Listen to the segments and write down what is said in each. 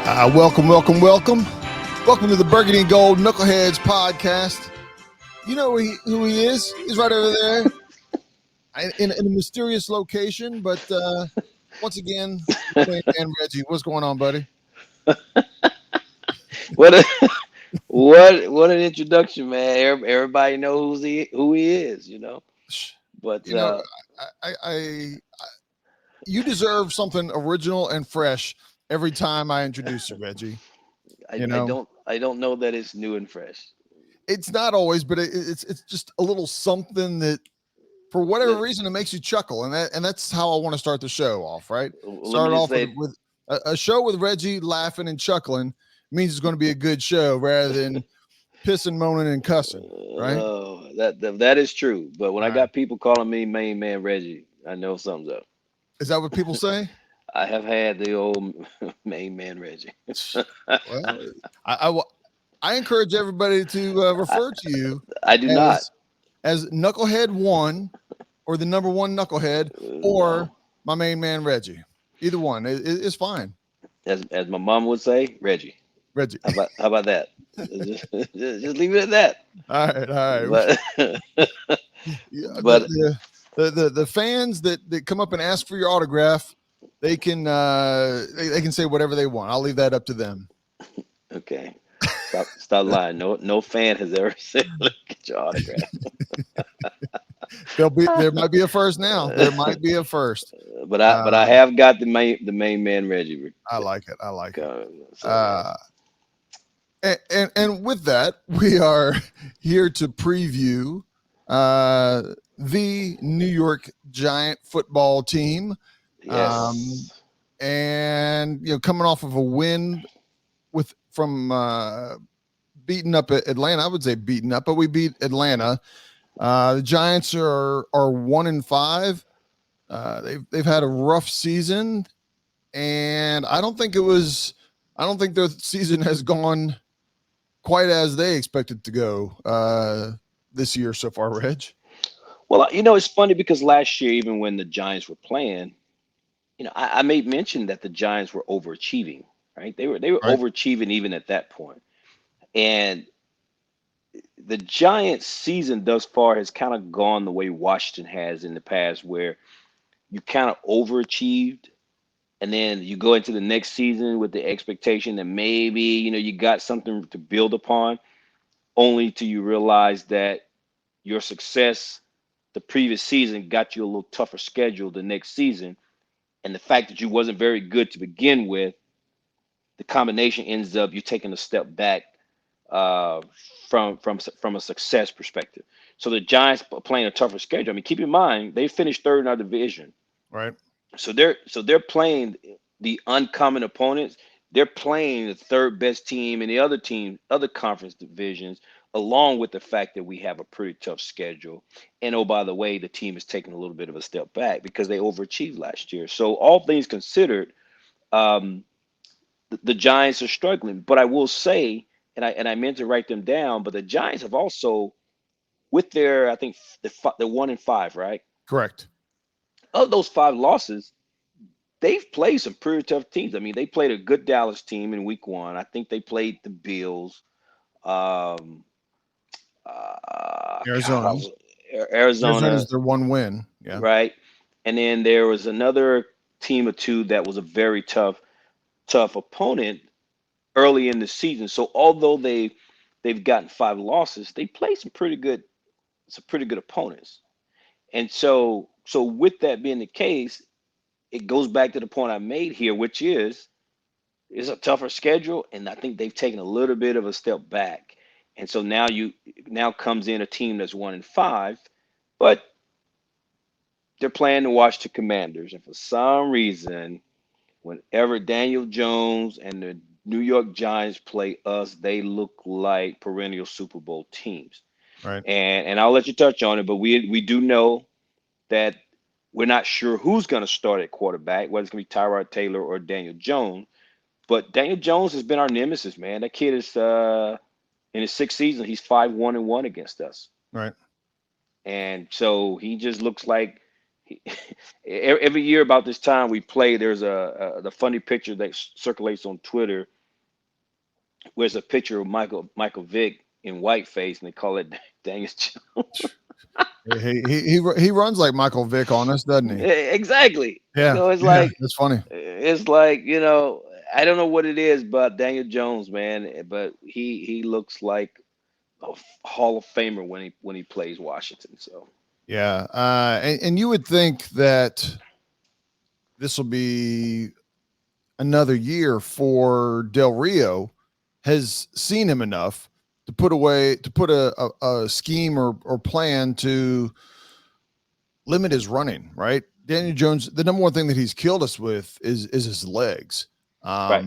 Welcome to the Burgundy and Gold Knuckleheads podcast. You know who he is? He's right over there in a mysterious location. But once again, man, Reggie, what's going on, buddy? What a, what an introduction, man. Everybody knows who he is, you know. But You know, I you deserve something original and fresh every time I introduce you, Reggie. I, You I know, don't I don't know that it's new and fresh. it's not always, but it's just a little something that for whatever Let, reason it makes you chuckle, and that's how I want to start the show off. Right, let me start just off with say, a show with Reggie laughing and chuckling means it's going to be a good show rather than pissing, moaning, and cussing. Right. that is true. But when All I right. got people calling me main man Reggie, I know something's up. Is that what people say? I have had the old main man Reggie. Well, I I encourage everybody to I, refer to you I do not. as Knucklehead One, or the number one Knucklehead, or No, my main man Reggie. Either one, it's fine. as my mom would say, Reggie. Reggie. How about that? Just leave it at that. All right, all right. But Yeah, but the fans that come up and ask for your autograph, they can they can say whatever they want. I'll leave that up to them. okay, stop lying. No fan has ever said, "Look at your autograph." There might be a first now. There might be a first. But I Uh, have got the main man Reggie. I like it. I like it. So yeah, Uh, and with that, we are here to preview the New York Giant football team. Um, yes, and coming off of a win from beating up Atlanta. I would say beaten up, but we beat Atlanta. The Giants are 1-5. They've had a rough season, and I don't think their season has gone quite as they expected to go this year so far, Reg. well, it's funny because last year, even when the Giants were playing, I made mention that the Giants were overachieving. Right? They were Right. overachieving even at that point, and the Giants' season thus far has kind of gone the way Washington has in the past, where you kind of overachieved, and then you go into the next season with the expectation that maybe you got something to build upon, only to you realize that your success the previous season got you a little tougher schedule the next season, and the fact that you wasn't very good to begin with, the combination ends up you taking a step back uh, from a success perspective. So the Giants are playing a tougher schedule. I mean, keep in mind they finished third in our division, Right. so they're playing the uncommon opponents. They're playing the third best team in the other conference divisions, along with the fact that we have a pretty tough schedule. And oh, by the way, the team is taking a little bit of a step back because they overachieved last year. So all things considered, um, the Giants are struggling. But I will say, and I meant to write them down, but the Giants have also, with their, I think the 1-5, right? Correct. Of those five losses, they've played some pretty tough teams. I mean, they played a good Dallas team in Week 1. I think they played the Bills. Um, God, Arizona. Arizona's Arizona, their one win. Yeah. right? And then there was another team or two that was a very tough opponent early in the season. So although they've gotten five losses, they played some pretty good opponents. And so with that being the case, it goes back to the point I made here, which is it's a tougher schedule, and I think they've taken a little bit of a step back. And so now comes in a team that's 1-5, but they're playing to watch the Commanders. And for some reason, whenever Daniel Jones and the New York Giants play us, they look like perennial Super Bowl teams. Right. And I'll let you touch on it, but we do know that we're not sure who's going to start at quarterback, whether it's going to be Tyrod Taylor or Daniel Jones. But Daniel Jones has been our nemesis, man. That kid is in his sixth season, he's 5-1-1 against us, Right. and so he just looks like he, every year about this time we play. There's the funny picture that circulates on Twitter where's a picture of Michael Vick in whiteface, and they call it Daniel Jones. He runs like Michael Vick on us, doesn't he? Exactly. Yeah, So it's yeah, like that's funny. I don't know what it is, but Daniel Jones, man, but he looks like a Hall of Famer when he plays Washington. So Yeah, and you would think that this will be another year for Del Rio, has seen him enough to put a scheme or plan to limit his running, right? Daniel Jones, the number one thing that he's killed us with is his legs. right.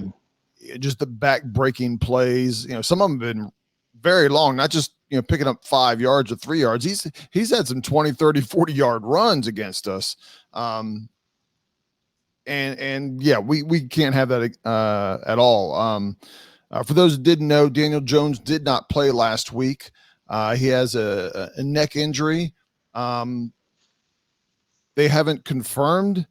Just the back breaking plays. Some of them have been very long, not just picking up 5 yards or 3 yards. He's had some 20, 30, 40-yard runs against us. And yeah, we can't have that at all. For those who didn't know, Daniel Jones did not play last week. He has a neck injury. They haven't confirmed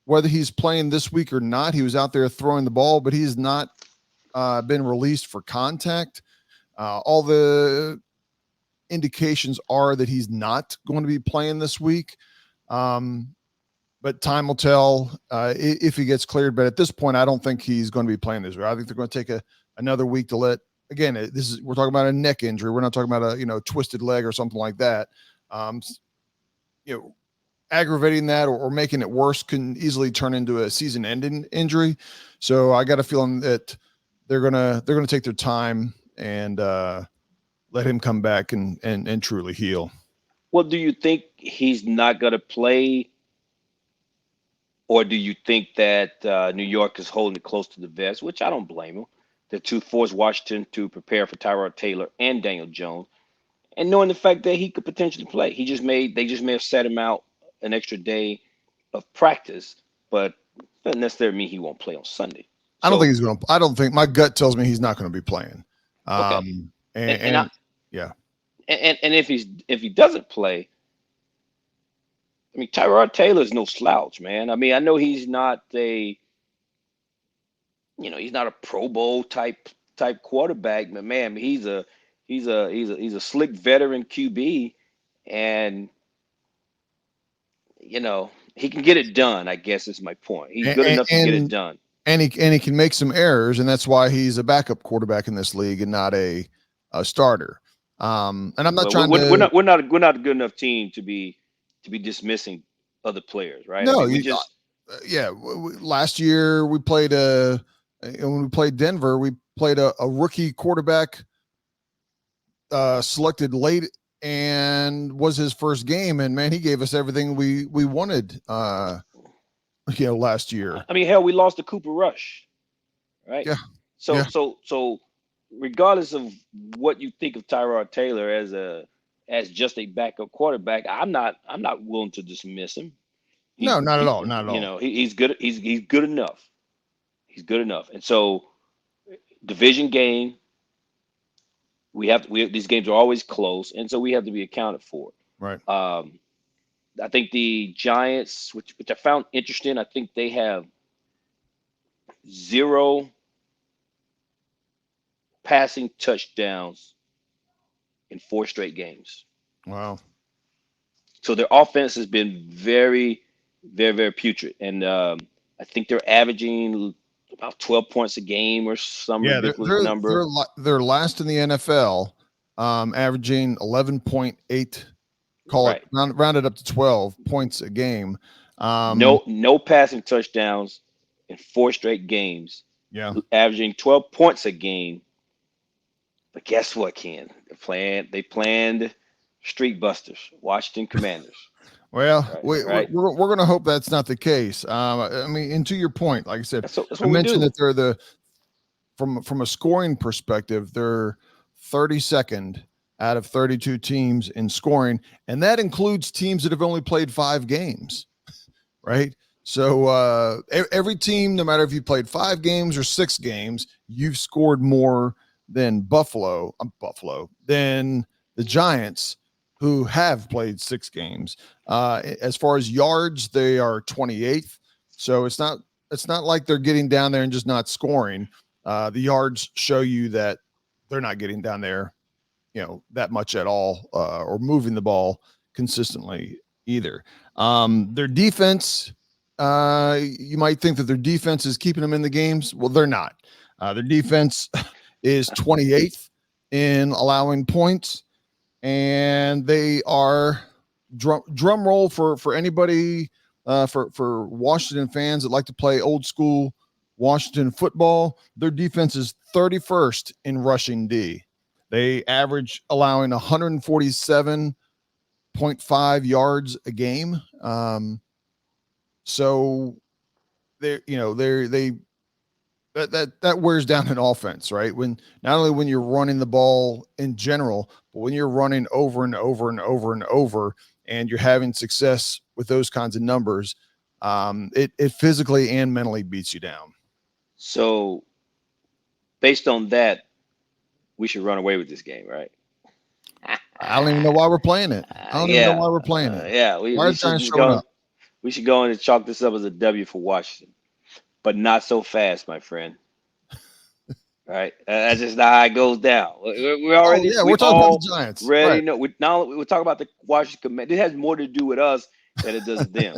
whether he's playing this week or not. He was out there throwing the ball, but he's not been released for contact. All the indications are that he's not going to be playing this week. But time will tell if he gets cleared. But at this point, I don't think he's going to be playing this week. I think they're going to take another week to let. Again, we're talking about a neck injury. We're not talking about a twisted leg or something like that. Aggravating that or making it worse can easily turn into a season-ending injury. So I got a feeling that they're gonna take their time and let him come back and truly heal. Well, do you think he's not going to play, or do you think that New York is holding it close to the vest? Which I don't blame them. To force Washington to prepare for Tyrod Taylor and Daniel Jones, and knowing the fact that he could potentially play. They just may have set him out an extra day of practice, but doesn't necessarily mean he won't play on Sunday. I don't think So he's going to. I don't think my gut tells me he's not going to be playing. okay, And yeah, and if he doesn't play, I mean Tyrod Taylor's no slouch, man. I mean I know he's not a Pro Bowl type quarterback, but man, he's a slick veteran QB, and he can get it done. I guess is my point. He's good enough to get it done. and he can make some errors, and that's why he's a backup quarterback in this league and not a starter. And I'm not But trying we're to. not we're not we're not a good enough team to be dismissing other players, right? I No, mean, we just yeah. Last year we played when we played Denver, we played a rookie quarterback selected late and was his first game, and man, he gave us everything we wanted. Last year. I mean, hell, we lost to Cooper Rush, right? Yeah, So yeah. so regardless of what you think of Tyrod Taylor as just a backup quarterback, I'm not willing to dismiss him. No, not at all. Not at all. He's good. He's good enough. He's good enough. And so division game, these games are always close, and so we have to be accounted for. Right. I think the Giants, which I found interesting, I think they have 0 passing touchdowns in 4 straight games. Wow. So their offense has been very, very, very putrid, and I think they're averaging about 12 points a game or some ridiculous number. They're last in the NFL, averaging 11.8. Call it rounded up to 12 points a game. No passing touchdowns in 4 straight games. Yeah, averaging 12 points a game. But guess what, Ken? They planned Street Busters, Washington Commanders. Well, we're going to hope that's not the case. I mean, and to your point, like I said, that's I mentioned that they're from a scoring perspective, they're 32nd out of 32 teams in scoring, and that includes teams that have only played 5 games, right? So every team, no matter if you played 5 games or 6 games, you've scored more than than the Giants, who have played 6 games. As far as yards, they are 28th. So it's not like they're getting down there and just not scoring. The yards show you that they're not getting down there, that much at all, or moving the ball consistently either. Their defense, you might think that their defense is keeping them in the games. Well, they're not. Their defense is 28th in allowing points, and they are drum roll for anybody, for Washington fans that like to play old school Washington football. Their defense is 31st in rushing D. They average allowing 147.5 yards a game. So they that wears down an offense, right? When not only when you're running the ball in general, but when you're running over and over and over and over, and you're having success with those kinds of numbers, it physically and mentally beats you down. So, based on that, we should run away with this game, right? I don't even know why we're playing it. I don't even know why we're playing it. Yeah, Why are the Giants showing up? We should go in and chalk this up as a W for Washington, but not so fast, my friend. Right? That's just not how it goes down. We're already we're talking about the Giants. Ready? Right. No, we're talking about the Washington Commanders. It has more to do with us than it does with them.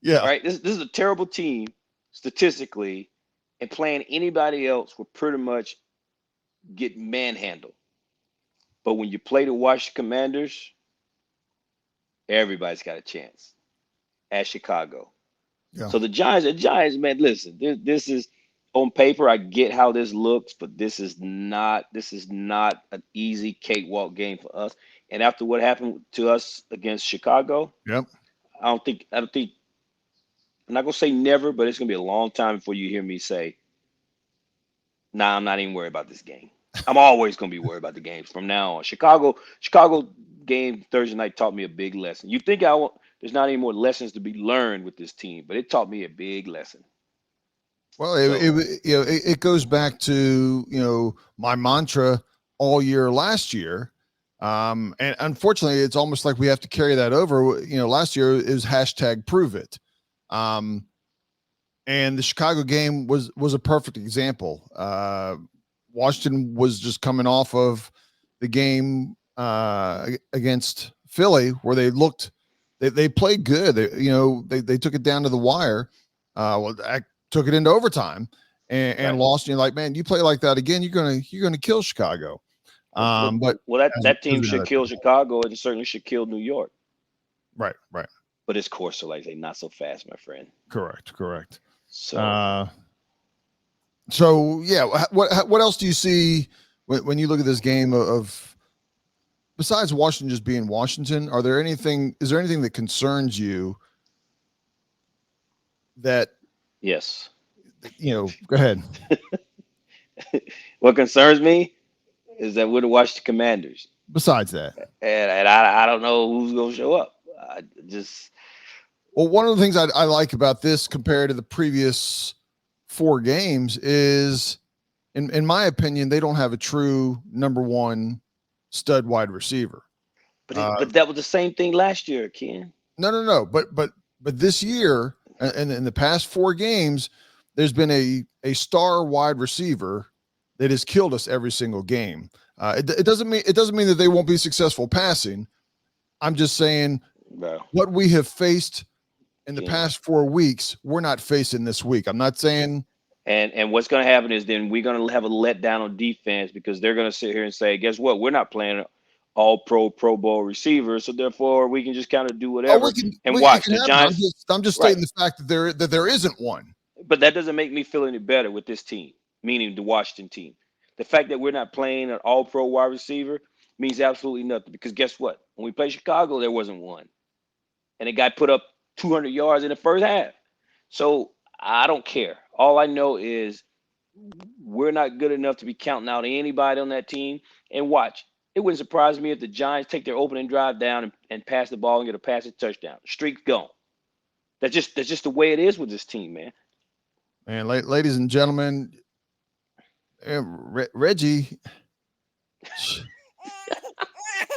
Yeah. Right? This is a terrible team statistically, and playing anybody else will pretty much get manhandled. But when you play the Washington Commanders, everybody's got a chance at Chicago. Yeah. So the Giants, man, listen, this is on paper. I get how this looks, but this is not an easy cakewalk game for us. And after what happened to us against Chicago, Yep. I don't think I'm not gonna say never, but it's gonna be a long time before you hear me say, nah, I'm not even worried about this game. I'm always gonna be worried about the games from now on. Chicago game Thursday night taught me a big lesson. You think there's not any more lessons to be learned with this team, but it taught me a big lesson. Well, it goes back to my mantra all year last year, and unfortunately, it's almost like we have to carry that over. Last year is #prove it, and the Chicago game was a perfect example. Washington was just coming off of the game against Philly, where they played good. They took it down to the wire. I took it into overtime and Right. lost. And you're like, man, you play like that again, you're gonna kill Chicago. But that team should kill Chicago, and it certainly should kill New York. Right. But it's course, so like say, not so fast, my friend. Correct. So, Yeah, what else do you see when you look at this game of besides Washington just being Washington? Is there anything that concerns you that? Yes. Go ahead. What concerns me is that we're the Washington Commanders. Besides that, and I don't know who's gonna show up. Well, one of the things I like about this compared to the previous 4 games is, in my opinion, they don't have a true number 1 stud wide receiver. But that was the same thing last year, Ken. No. But this year, and in the past 4 games, there's been a star wide receiver that has killed us every single game. It doesn't mean that they won't be successful passing. I'm just saying what we have faced in the past 4 weeks, we're not facing this week. I'm not saying. And what's going to happen is then we're going to have a letdown on defense, because they're going to sit here and say, guess what? We're not playing all Pro Bowl receivers, so therefore we can just kind of do whatever and watch the Giants. I'm just stating the fact that there isn't one. But that doesn't make me feel any better with this team, meaning the Washington team. The fact that we're not playing an all-pro wide receiver means absolutely nothing, because guess what? When we played Chicago, there wasn't one. And the guy put up 200 yards in the first half. So I don't care. All I know is we're not good enough to be counting out anybody on that team. And watch, it wouldn't surprise me if the Giants take their opening drive down and pass the ball and get a passing touchdown. Streak's gone. That's just the way it is with this team, man. And ladies and gentlemen, Reggie,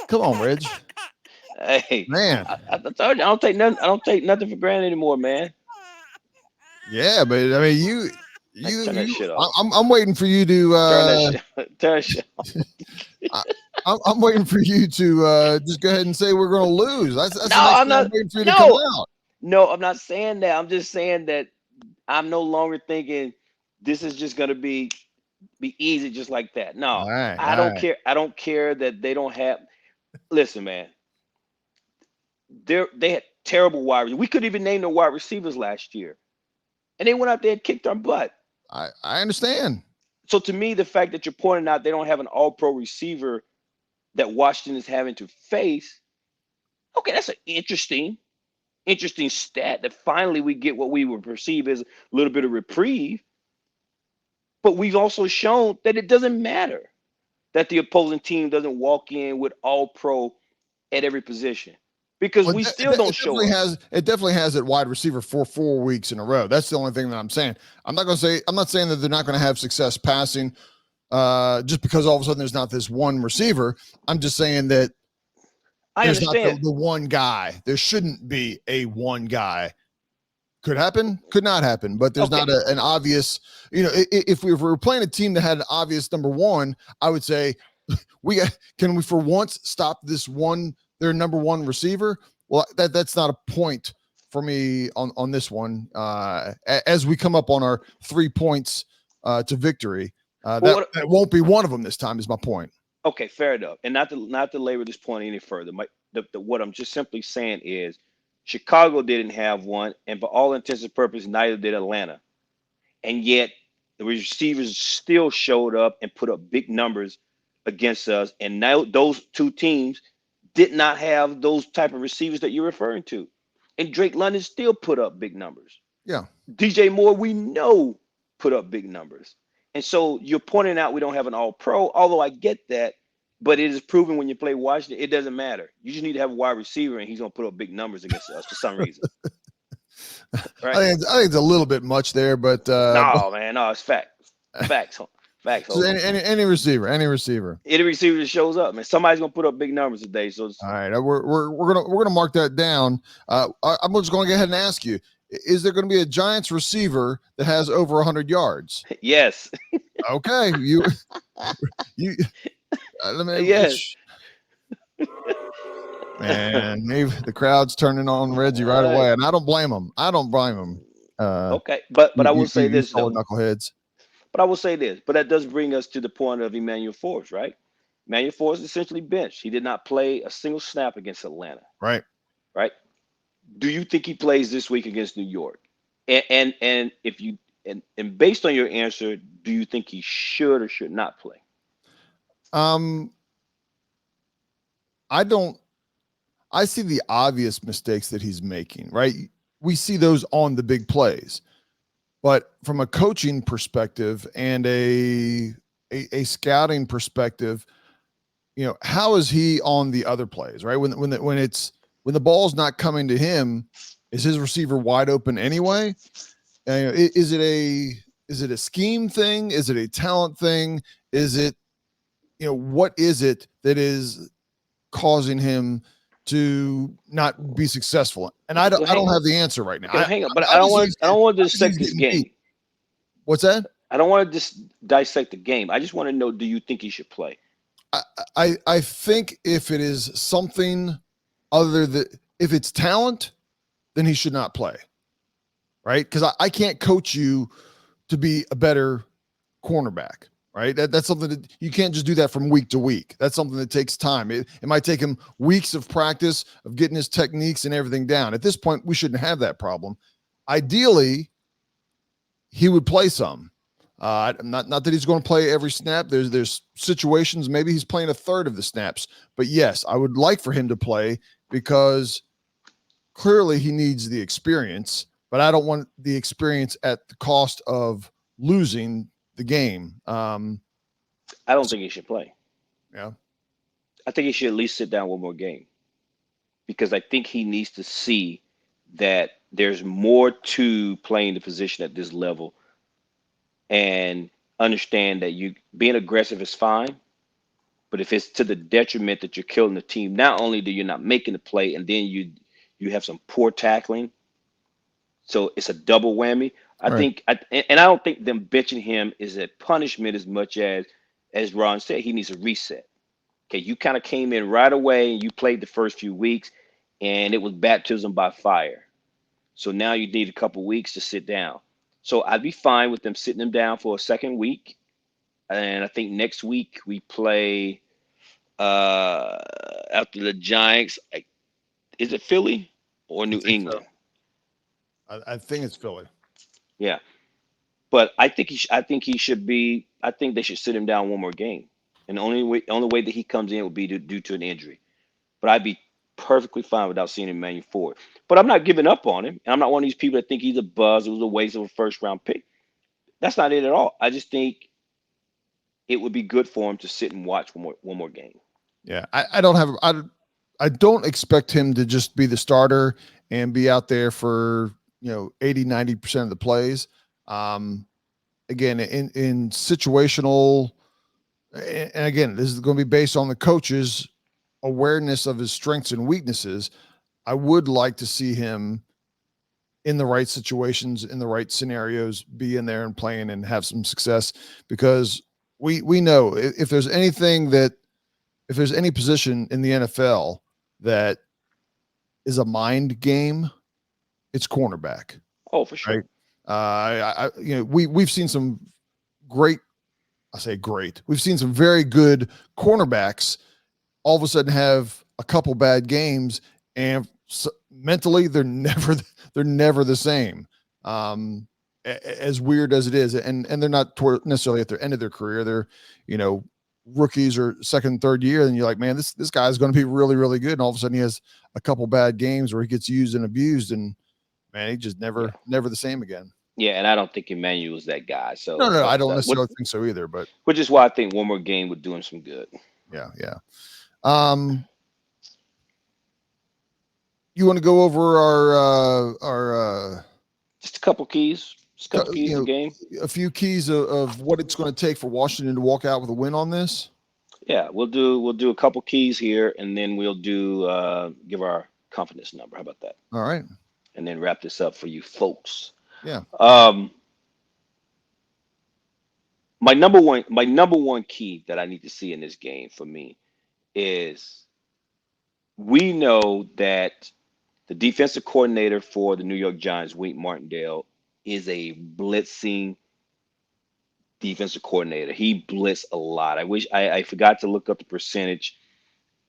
come on, Reg. Hey, man, I told you I don't take nothing for granted anymore, man. Yeah, but I mean, Like, turn that shit off. I'm waiting for you to Turn that shit. Turn that shit off. I, I'm waiting for you to just go ahead and say we're going to lose. That's No, the next I'm thing not. I'm waiting for you to come No, out. no, I'm not saying that. I'm just saying that I'm no longer thinking this is just gonna be easy just like that. No, All right, I all don't right. care. I don't care that they don't have. Listen, man, they had terrible wide. We could even name the wide receivers last year, and they went out there and kicked our butt. I understand. So to me, the fact that you're pointing out they don't have an All-Pro receiver that Washington is having to face, okay, that's an interesting stat that finally we get what we would perceive as a little bit of reprieve. But we've also shown that it doesn't matter that the opposing team doesn't walk in with all pro at every position because Well, we still don't show up. it definitely has at wide receiver for 4 weeks in a row. That's the only thing that I'm saying. I'm not saying that they're not going to have success passing just because all of a sudden there's not this one receiver. I'm just saying that I there's not understand. the one guy. There shouldn't be a one guy. Could happen, could not happen, but there's Okay. not an obvious, if we were playing a team that had an obvious number one, I would say can we for once stop their number one receiver? Well, that's not a point for me on this one. As we come up on our 3 points to victory, that won't be one of them this time is my point. Okay, fair enough. And not to labor this point any further. What I'm just simply saying is Chicago didn't have one, and for all intents and purposes, neither did Atlanta. And yet the receivers still showed up and put up big numbers against us. And now those two teams did not have those type of receivers that you're referring to. And Drake London still put up big numbers. Yeah. DJ Moore, we know, put up big numbers. And so you're pointing out we don't have an all pro, although I get that, but it is proven when you play Washington, it doesn't matter. You just need to have a wide receiver and he's going to put up big numbers against us for some reason. Right? I think it's a little bit much there, but no, man, no, it's facts. Facts. So any receiver that shows up, man. Somebody's gonna put up big numbers today. So all right, we're gonna mark that down. I'm just gonna go ahead and ask you: is there going to be a Giants receiver that has over 100 yards? Yes. Okay, you. Let me. Yes. Man, the crowd's turning on Reggie right away, and I don't blame them. Okay, but I will say this though. Knuckleheads. But I will say this. But that does bring us to the point of Emmanuel Forbes, right? Emmanuel Forbes essentially benched. He did not play a single snap against Atlanta. Right. Right. Do you think he plays this week against New York? And if you and based on your answer, do you think he should or should not play? I see the obvious mistakes that he's making, right? We see those on the big plays. But from a coaching perspective and a scouting perspective, how is he on the other plays, right? When the ball's not coming to him, is his receiver wide open anyway? Is it a scheme thing? Is it a talent thing? Is it, what is it that is causing him to not be successful? And I don't have the answer right now. Hang on, but I don't want to dissect this game. What's that? I don't want to just dissect the game. I just want to know, do you think he should play? I think if it is something other than, if it's talent, then he should not play. Right? Because I can't coach you to be a better cornerback. Right. That's something that you can't just do that from week to week. That's something that takes time. It might take him weeks of practice of getting his techniques and everything down. At this point, we shouldn't have that problem. Ideally, he would play some. Not that he's going to play every snap. There's situations, maybe he's playing a third of the snaps. But yes, I would like for him to play because clearly he needs the experience, but I don't want the experience at the cost of losing the game. I don't think he should play. Yeah. I think he should at least sit down one more game because I think he needs to see that there's more to playing the position at this level and understand that you being aggressive is fine, but if it's to the detriment that you're killing the team, not only do you're not making the play and then you have some poor tackling, So it's a double whammy. I Right. think, and I don't think them benching him is a punishment as much as Ron said, he needs a reset. Okay, you kind of came in right away and you played the first few weeks, and it was baptism by fire. So now you need a couple weeks to sit down. So I'd be fine with them sitting him down for a second week. And I think next week we play uh after the Giants. Is it Philly or I New think so. England? I think it's Philly. Yeah. But I think I think he should be. I think they should sit him down one more game, and the only way that he comes in would be due to an injury. But I'd be perfectly fine without seeing Emmanuel Ford. But I'm not giving up on him, and I'm not one of these people that think he's a buzz. It was a waste of a first round pick. That's not it at all. I just think it would be good for him to sit and watch one more game. Yeah, I don't expect him to just be the starter and be out there for 80-90% of the plays. Um, Again, in situational, and again, this is going to be based on the coach's awareness of his strengths and weaknesses. I would like to see him in the right situations, in the right scenarios, be in there and playing and have some success, because we know if there's anything that if there's any position in the NFL that is a mind game, it's cornerback, Oh, for sure. right? We've seen some great. I say great. We've seen some very good cornerbacks all of a sudden have a couple bad games, and mentally they're never the same. As weird as it is, and they're not necessarily at the end of their career. They're rookies or second, third year, and you're like, man, this guy is going to be really, really good. And all of a sudden he has a couple bad games where he gets used and abused, and man, he just Yeah, never the same again. yeah, and I don't think Emmanuel is that guy. No, So no, I that, don't that what, necessarily think so either, but which is why I think one more game would do him some good. yeah, yeah. Um, you want to go over our Just a couple keys. Just a couple keys you of the know game. a few keys of what it's going to take for Washington to walk out with a win on this? Yeah, we'll do a couple keys here, and then we'll do give our confidence number. How about that? All right. And then wrap this up for you folks. Yeah. Um, my number one key that I need to see in this game for me is we know that the defensive coordinator for the New York Giants, Wink Martindale, is a blitzing defensive coordinator. He blitzed a lot. I forgot to look up the percentage,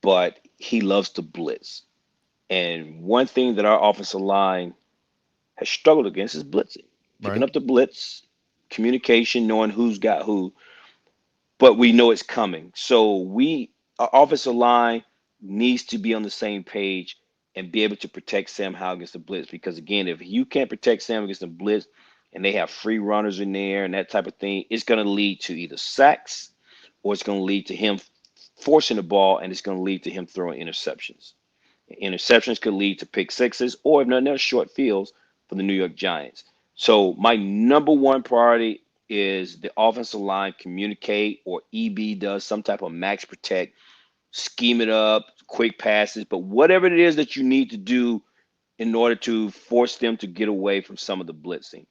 but he loves to blitz. And one thing that our offensive line has struggled against is blitzing, picking Right. up the blitz, communication, knowing who's got who, but we know it's coming. So our offensive line needs to be on the same page and be able to protect Sam Howell against the blitz. Because again, if you can't protect Sam against the blitz and they have free runners in there and that type of thing, it's going to lead to either sacks or it's going to lead to him forcing the ball and it's going to lead to him throwing interceptions. Interceptions could lead to pick sixes or if nothing else, short fields for the New York Giants. So my number one priority is the offensive line communicate or EB does some type of max protect, scheme it up, quick passes, but whatever it is that you need to do in order to force them to get away from some of the blitzing.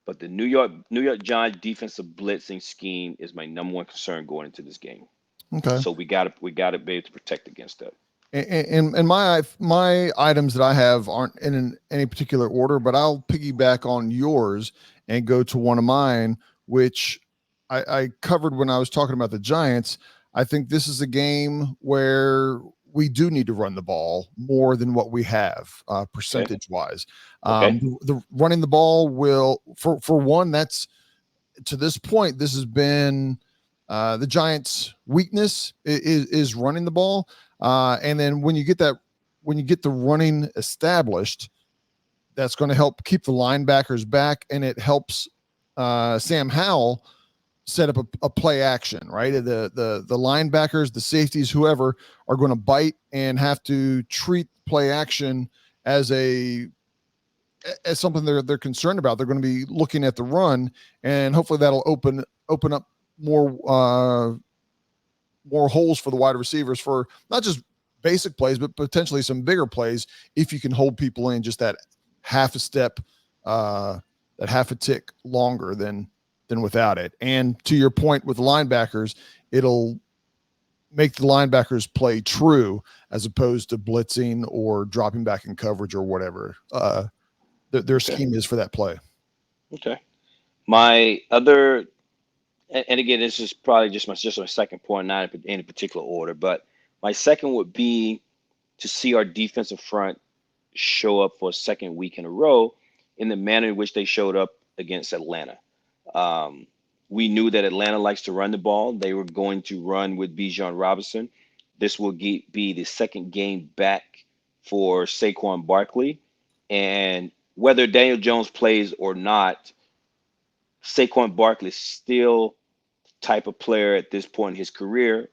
But the New York Giants defensive blitzing scheme is my number one concern going into this game. Okay. So we gotta be able to protect against that. And my items that I have aren't in any particular order, but I'll piggyback on yours and go to one of mine, which I covered when I was talking about the Giants. I think this is a game where we do need to run the ball more than what we have, Okay. percentage wise. Okay. The running the ball will, for one, that's to this point, this has been the Giants' weakness is running the ball. And then when you get the running established, that's going to help keep the linebackers back, and it helps Sam Howell set up a play action, right? The linebackers, the safeties, whoever are going to bite and have to treat play action as something they're concerned about. They're going to be looking at the run, and hopefully that'll open up more holes for the wide receivers for not just basic plays, but potentially some bigger plays if you can hold people in just that half a step that half a tick longer than without it. And to your point with linebackers, it'll make the linebackers play true as opposed to blitzing or dropping back in coverage or whatever their scheme is for that play. Okay. My other, and again, this is probably just my second point, not in any particular order, but my second would be to see our defensive front show up for a second week in a row in the manner in which they showed up against Atlanta. We knew that Atlanta likes to run the ball. They were going to run with Bijan Robinson. This will be the second game back for Saquon Barkley. And whether Daniel Jones plays or not, Saquon Barkley is still the type of player at this point in his career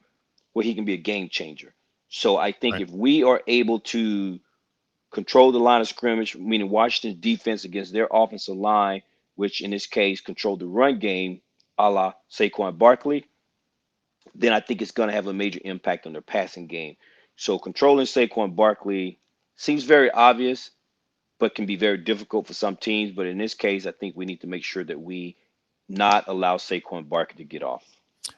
where he can be a game changer. So I think Right. if we are able to control the line of scrimmage, meaning Washington's defense against their offensive line, which in this case controlled the run game, a la Saquon Barkley, then I think it's going to have a major impact on their passing game. So controlling Saquon Barkley seems very obvious, but can be very difficult for some teams. But in this case, I think we need to make sure that we not allow Saquon Barkley to get off.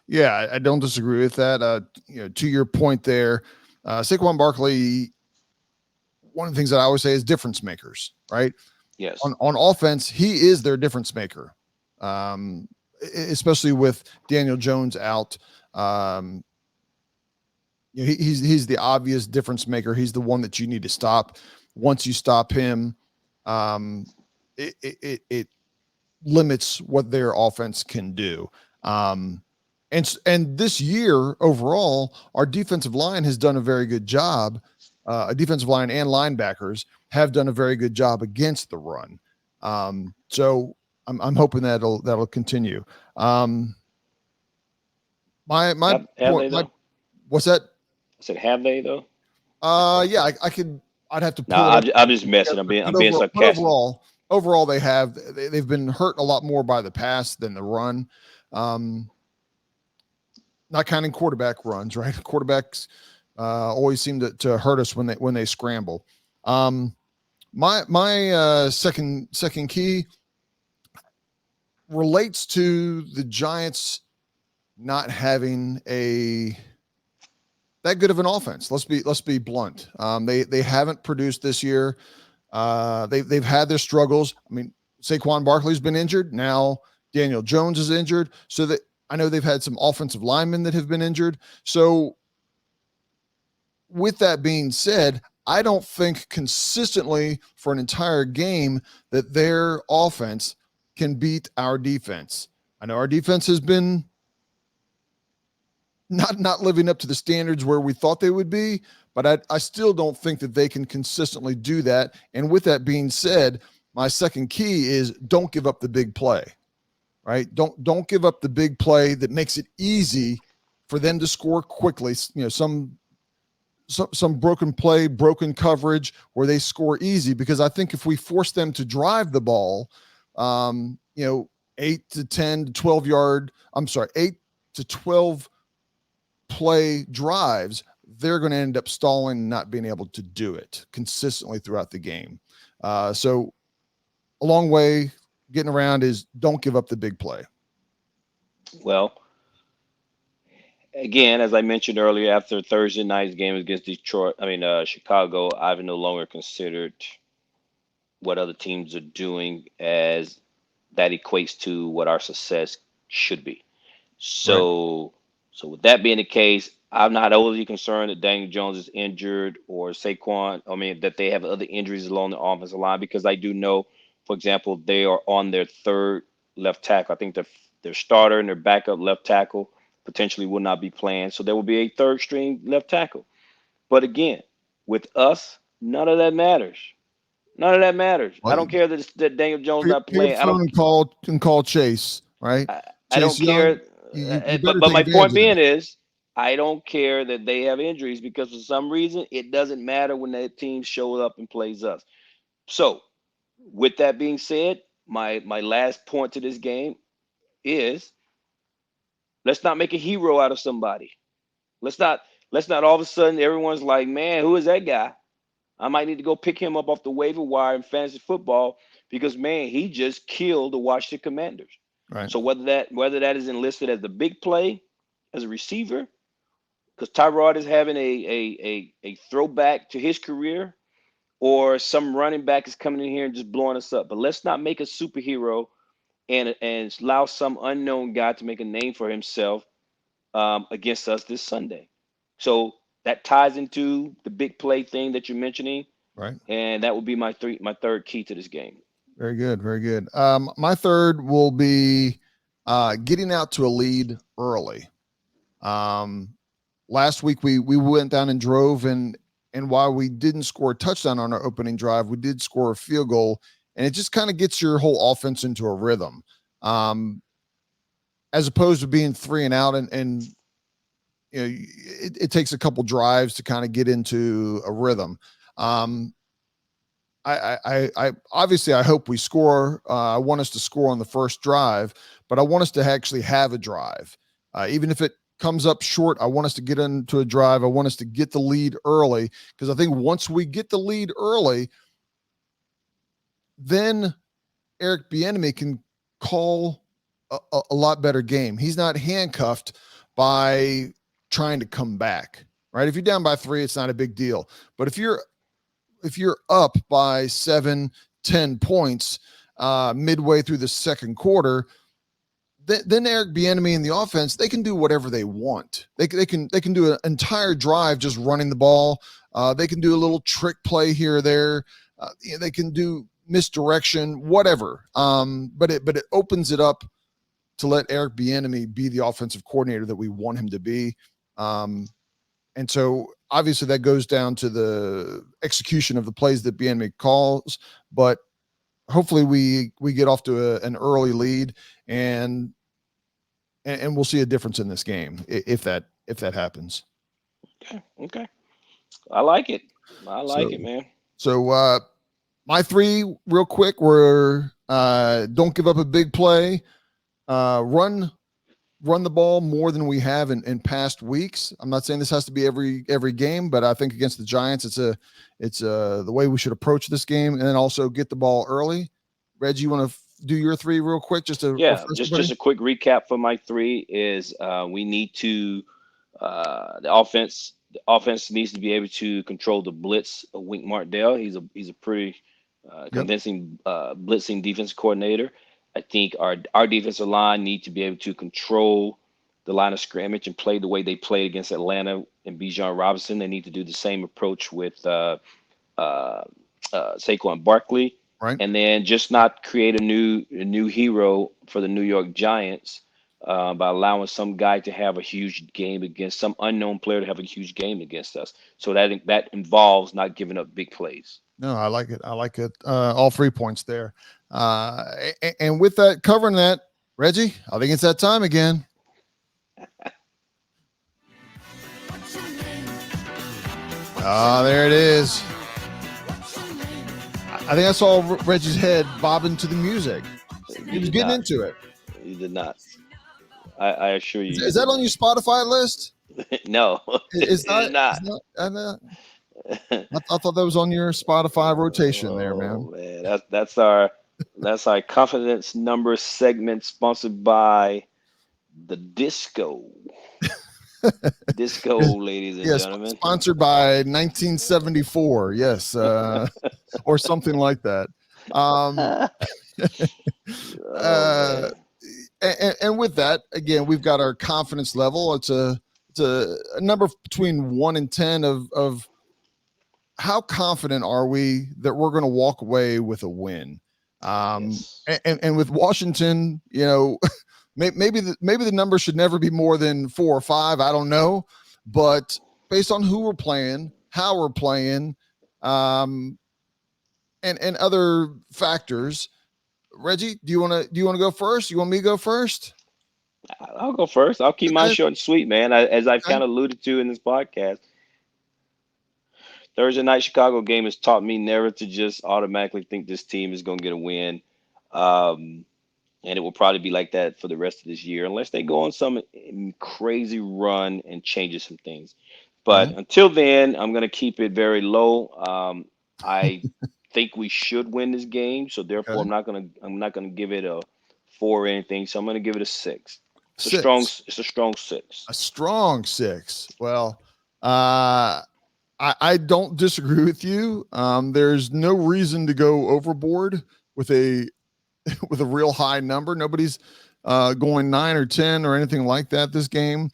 Yeah, I don't disagree with that. To your point there, Saquon Barkley, one of the things that I always say is difference makers, right? Yes. On offense, he is their difference maker, especially with Daniel Jones out. He's the obvious difference maker. He's the one that you need to stop. Once you stop him, it limits what their offense can do. And this year overall, our defensive line has done a very good job. Defensive line and linebackers have done a very good job against the run. So I'm hoping that'll continue. My Have they though? What's that? I said, have they though? Yeah, I could. I'd have to No, pull it up. I'm just messing. I'm being sarcastic. Overall, they've been hurt a lot more by the pass than the run. Not counting quarterback runs, right? Quarterbacks always seem to hurt us when they scramble. My second key relates to the Giants not having that good of an offense. Let's be blunt. They haven't produced this year. They've had their struggles. I mean, Saquon Barkley's been injured. Now Daniel Jones is injured. So that I know they've had some offensive linemen that have been injured. So with that being said, I don't think consistently for an entire game that their offense can beat our defense. I know our defense has been not living up to the standards where we thought they would be, but I still don't think that they can consistently do that. And with that being said, my second key is don't give up the big play, right? Don't give up the big play that makes it easy for them to score quickly. Some broken play, broken coverage where they score easy, because I think if we force them to drive the ball, 8 to 10 to 12 yard, 8 to 12 play drives, they're going to end up stalling and not being able to do it consistently throughout the game. So a long way getting around is don't give up the big play. Well, again, as I mentioned earlier, after Thursday night's game against Chicago, I've no longer considered what other teams are doing as that equates to what our success should be. So with that being the case, I'm not overly concerned that Daniel Jones is injured or that they have other injuries along the offensive line, because I do know, for example, they are on their third left tackle. I think their starter and their backup left tackle potentially will not be playing. So there will be a third string left tackle. But again, with us, none of that matters. None of that matters. Well, I don't care that Daniel Jones pick not playing. up phone and call Chase, right? I don't Chase Young, care. you better But take my advantage point of being that. is, I don't care that they have injuries, because for some reason it doesn't matter when that team shows up and plays us. So, with that being said, my last point to this game is, let's not make a hero out of somebody. Let's not all of a sudden everyone's like, man, who is that guy? I might need to go pick him up off the waiver wire in fantasy football because man, he just killed the Washington Commanders. Right. So whether that is enlisted as the big play as a receiver, because Tyrod is having a throwback to his career, or some running back is coming in here and just blowing us up. But let's not make a superhero and allow some unknown guy to make a name for himself against us this Sunday. So that ties into the big play thing that you're mentioning, Right. and that would be my third key to this game. Very good. Very good. My third will be getting out to a lead early. Last week we went down and drove, and while we didn't score a touchdown on our opening drive, we did score a field goal, and it just kind of gets your whole offense into a rhythm. As opposed to being 3 and out, and you know, it takes a couple drives to kind of get into a rhythm. I obviously I hope we score. I want us to score on the first drive, but I want us to actually have a drive, even if it comes up short. I want us to get into a drive. I want us to get the lead early, because I think once we get the lead early, then Eric Bieniemy can call a lot better game. He's not handcuffed by trying to come back, right? If you're down by 3, it's not a big deal. But if you're up by 7, 10 points midway through the second quarter, then Eric Bieniemy and the offense, they can do whatever they want. They can do an entire drive just running the ball. They can do a little trick play here or there. They can do misdirection, whatever. But it opens it up to let Eric Bieniemy be the offensive coordinator that we want him to be. And so obviously that goes down to the execution of the plays that Bieniemy calls, but hopefully we get off to an early lead, and we'll see a difference in this game if that happens. Okay. I like it. I like it, man. So my 3 real quick were don't give up a big play, run the ball more than we have in past weeks. I'm not saying this has to be every game, but I think against the Giants, it's the way we should approach this game, and then also get the ball early. Reggie, you want to do your 3 real quick? Just Just a quick recap for my 3 is we need to the offense needs to be able to control the blitz of Wink Martindale. He's a pretty convincing blitzing defense coordinator. I think our defensive line need to be able to control the line of scrimmage and play the way they played against Atlanta and Bijan Robinson. They need to do the same approach with Saquon Barkley, Right. and then just not create a new hero for the New York Giants by allowing some guy to have a huge game against some unknown player to have a huge game against us. So that involves not giving up big plays. No, I like it. I like it. All 3 points there. And with that, covering that, Reggie, I think it's that time again. There it is. I think I saw Reggie's head bobbing to the music. He was getting into it. He did not. I assure you. Is that on your Spotify list? No, It's not. not. I thought that was on your Spotify rotation there, man. Man, that's our confidence number segment, sponsored by the Disco. Disco, ladies and gentlemen. Sponsored by 1974. Yes, or something like that. And with that, again, we've got our confidence level. It's a number between 1 and 10 of how confident are we that we're going to walk away with a win. Yes. And with Washington, maybe the number should never be more than 4 or 5. I don't know, but based on who we're playing, how we're playing, and other factors. Reggie, do you want to go first? You want me to go first? I'll go first. I'll keep mine short and sweet, man. As I've Okay. kind of alluded to in this podcast, Thursday night Chicago game has taught me never to just automatically think this team is going to get a win. And it will probably be like that for the rest of this year, unless they go on some crazy run and changes some things. But until then, I'm going to keep it very low. I think we should win this game, so therefore Okay. I'm not gonna give it a 4 or anything. So I'm gonna give it a 6. Six. It's a strong 6. A strong 6. Well, I don't disagree with you. There's no reason to go overboard with a with a real high number. Nobody's going 9 or 10 or anything like that this game,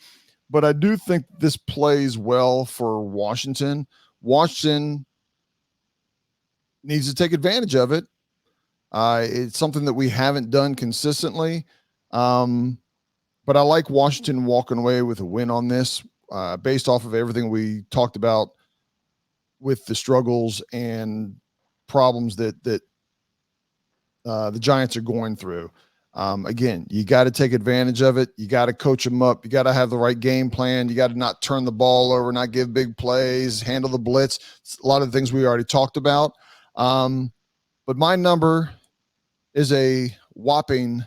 but I do think this plays well for Washington. Washington needs to take advantage of it. It's something that we haven't done consistently, but I like Washington walking away with a win on this, based off of everything we talked about with the struggles and problems that the Giants are going through. Again, you got to take advantage of it. You got to coach them up. You got to have the right game plan. You got to not turn the ball over, not give big plays, handle the blitz. It's a lot of the things we already talked about. But my number is a whopping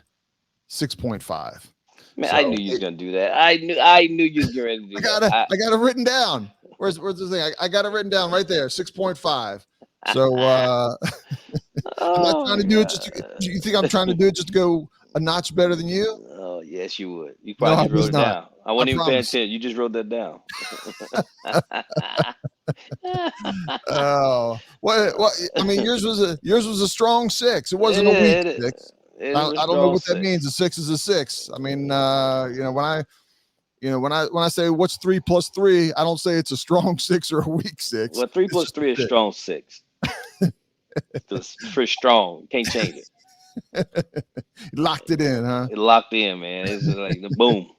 6.5. Man, So, I knew you was gonna do that. I knew you was going to do that. I got it written down. Where's the thing? I got it written down right there, 6.5. So I'm not trying to do it just to, you think I'm trying to do it just to go a notch better than you? Oh, yes, you would. You No, probably I just wrote was it not. down. I wasn't even paying promise. attention. You just wrote that down. Oh, what? I mean, yours was a strong 6. It wasn't a weak 6. It I is a don't know strong what that 6. means. A 6 is a 6. I mean, when I say what's 3 plus 3, I don't say it's a strong 6 or a weak 6. Well, 3 It's plus just 3 is 6. strong 6. It's pretty strong. Can't change it. Locked it in, huh? It locked in, man. It's just like the boom.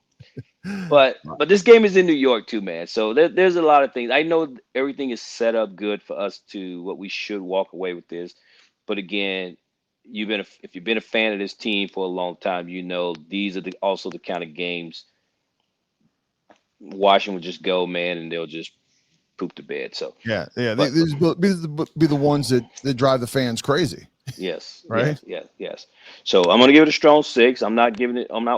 But this game is in New York too, man. So there's a lot of things. I know everything is set up good for us to what we should walk away with this. But again, if you've been a fan of this team for a long time, you know these are also the kind of games Washington would just go, man, and they'll just poop the bed. So Yeah. But- These be the ones that drive the fans crazy. yes, Right? yes. So I'm gonna give it a strong 6. I'm not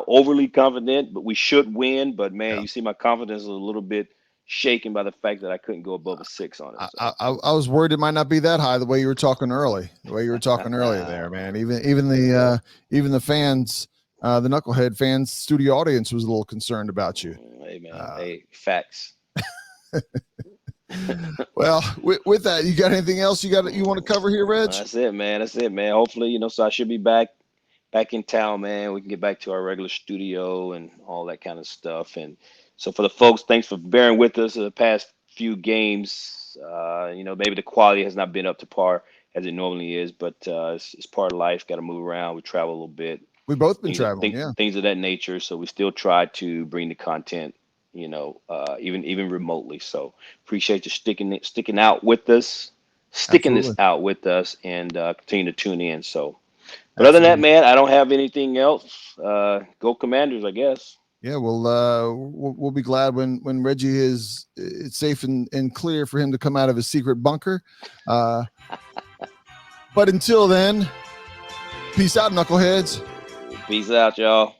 overly confident, but we should win. But man, Yeah. you see my confidence is a little bit shaken by the fact that I couldn't go above a 6 on it. So. I was worried it might not be that high the way you were talking earlier there, man. Even the fans, the Knucklehead fans, studio audience was a little concerned about you. Hey man, hey, facts. Well, with that, you got anything else you want to cover here, Reg? That's it, man. Hopefully, so I should be back in town, man. We can get back to our regular studio and all that kind of stuff. And so for the folks, thanks for bearing with us the past few games. Maybe the quality has not been up to par as it normally is, but it's part of life. Got to move around. We travel a little bit. We've both been traveling, things of that nature. So we still try to bring the content, even remotely. So appreciate you sticking out with us, Absolutely. out with us, and continue to tune in. So, but other than that, man, I don't have anything else. Go Commanders, I guess. Yeah, we'll be glad when Reggie it's safe and clear for him to come out of his secret bunker. But until then, peace out, knuckleheads. Peace out, y'all.